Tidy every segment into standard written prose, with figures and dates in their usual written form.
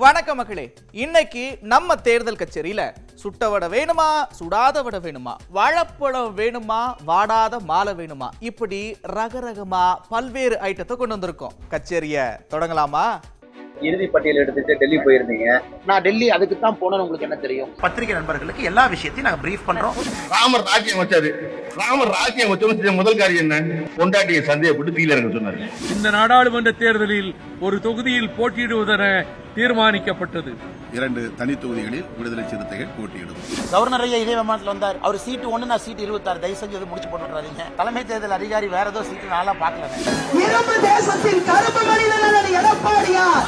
வணக்கம் மக்களே. இன்னைக்கு நம்ம தேர்தல் கச்சேரியில சுட்ட வடை வேணுமா, சுடாத வடை வேணுமா, வாழைப்பழம் வேணுமா, வாடாத மாலை வேணுமா, இப்படி ரகரகமா பல்வேறு ஐட்டத்தை கொண்டு வந்திருக்கோம். கச்சேரிய தொடங்கலாமா? இறுதி பட்டியல் எடுத்துட்டு டெல்லி போயிருந்தீங்க. நான் டெல்லி அதுக்கு தான் போனேன். உங்களுக்கு என்ன தெரியும்? பத்திரிகை நண்பர்களுக்கு எல்லா விஷயத்தையும் நாங்க பிரீஃப் பண்றோம். ராமர் ராஜ்யம் வச்சாரு. ராமர் ராஜ்யம் வச்சவங்க முதல் காரியம் என்ன? பொண்டாட்டியை சந்தேகப்பட்டு கீழே இறங்க சொன்னாரு. இந்த நாடாளுமன்ற தேர்தலில் ஒரு தொகுதியில் போட்டியிடுவதென தீர்மானிக்கப்பட்டது. 2 தனி தொகுதிகளில் விடுதலை சிறுத்தைகள் போட்டியிடும். கவர்னர் ஐயா இதே விமானத்தில் வந்தார். அவர் சீட்டு 1, நான் சீட்டு 26. தயவு செஞ்சு முடிச்சு போட்டுறாதீங்க. தலைமை தேர்தல் அதிகாரி வேற ஏதோ சீட்டு நான்லாம் பார்க்கல. இரும்பு தேசத்தின் கருப்பு மனிதன் எடப்பாடியார்.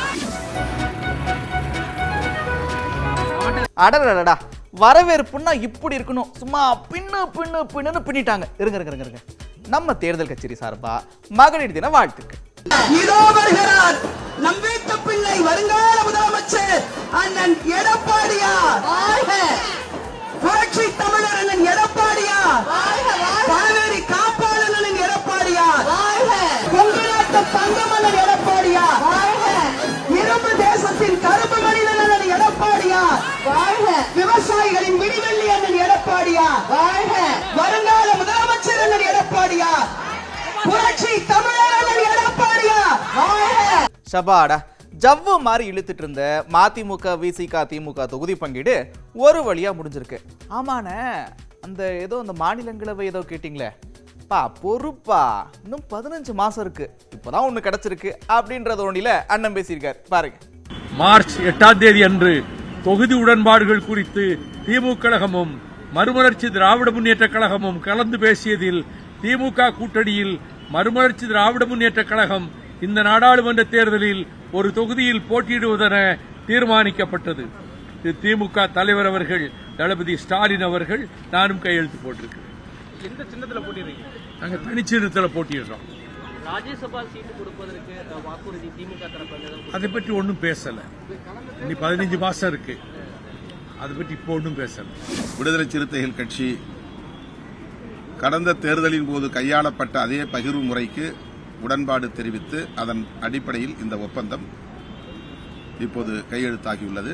அடடடா, வரவேற்புன்னா இப்படி இருக்கணும். சும்மா பின்னு பின்னு பின்னு பின்னிட்டாங்க. இருங்க, நம்ம தேர்தல் கச்சேரி சார்பா மகளிர் தின வாழ்த்துக்கள். இதோ வருகிறார் நம் வீட்டு பிள்ளை, வருங்கால முதலமைச்சர் அண்ணன் எடப்பாடியார். புரட்சி தமிழர் அண்ணன் எடப்பாடியார். காவேரி காப்பாளர் அண்ணன் எடப்பாடியார். கொங்குநாட்டு தங்கம் அண்ணன் எடப்பாடியார். இரும்பு தேசத்தின் கருப்பு மனிதன் அண்ணன் எடப்பாடியார். விவசாயிகளின் விடிவெள்ளி அண்ணன் எடப்பாடியார். வருங்கால முதலமைச்சர் அண்ணன் எடப்பாடியார். புரட்சி தமிழர் அண்ணன் எடப்பாடியார். சபாடா, ஜவ்வு மாதிரி இழுத்துட்டு இருந்த மதிமுக விசிக திமுக தொகுதி பங்கீடு ஒரு வழியா முடிஞ்சிருக்கு. ஆமான அந்த ஏதோ அந்த மாநிலங்களவை ஏதோ கேட்டீங்களே பா, பொறுப்பா இன்னும் 15 மாசம் இருக்கு, இப்பதான் ஒண்ணு கிடைச்சிருக்கு அப்படின்றத ஒன்றில அண்ணன் பேசியிருக்காரு பாருங்க. மார்ச் 8ஆம் தேதி அன்று தொகுதி உடன்பாடுகள் குறித்து திமுக கழகமும் மறுமலர்ச்சி திராவிட முன்னேற்ற கழகமும் கலந்து பேசியதில் திமுக கூட்டணியில் மறுமலர்ச்சி திராவிட முன்னேற்ற கழகம் இந்த நாடாளுமன்ற தேர்தலில் ஒரு தொகுதியில் போட்டியிடுவதென தீர்மானிக்கப்பட்டது. திமுக தலைவர் அவர்கள் தளபதி ஸ்டாலின் அவர்கள் நானும் கையெழுத்து போட்டிருக்கிறேன். எந்த சின்னத்தில் போட்டிடுறீங்க? நாங்கள் தனிச்சின்னத்தில் போட்டியிடுறோம். ராஜ்யசபா சீட்டு கொடுப்பதற்கு வாக்குறுதி திமுக தரப்பு அதை பற்றி ஒன்றும் பேசல. இனி 15 மாசம் இருக்கு, அதை பற்றி இப்போ ஒன்றும் பேசல. விடுதலை சிறுத்தைகள் கட்சி கடந்த தேர்தலின் போது கையாளப்பட்ட அதே பகிர்வு முறைக்கு உடன்பாடு தெரிவித்து அதன் அடிப்படையில் இந்த ஒப்பந்தம் இப்போது கையெழுத்தாகியுள்ளது.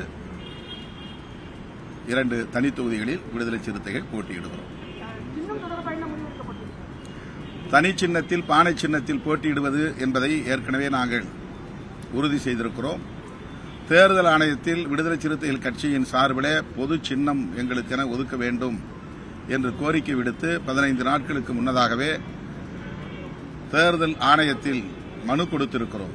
2 தனி தொகுதிகளில் விடுதலை சிறுத்தைகள் போட்டியிடுகிறோம். தனி சின்னத்தில் பானை சின்னத்தில் போட்டியிடுவது என்பதை ஏற்கனவே நாங்கள் உறுதி செய்திருக்கிறோம். தேர்தல் ஆணையத்தில் விடுதலை சிறுத்தைகள் கட்சியின் சார்பில் பொது சின்னம் எங்களுக்கென ஒதுக்க வேண்டும் என்று கோரிக்கை விடுத்து 15 நாட்களுக்கு முன்னதாகவே தேர்தல் ஆணையத்தில் மனு கொடுத்திருக்கிறோம்.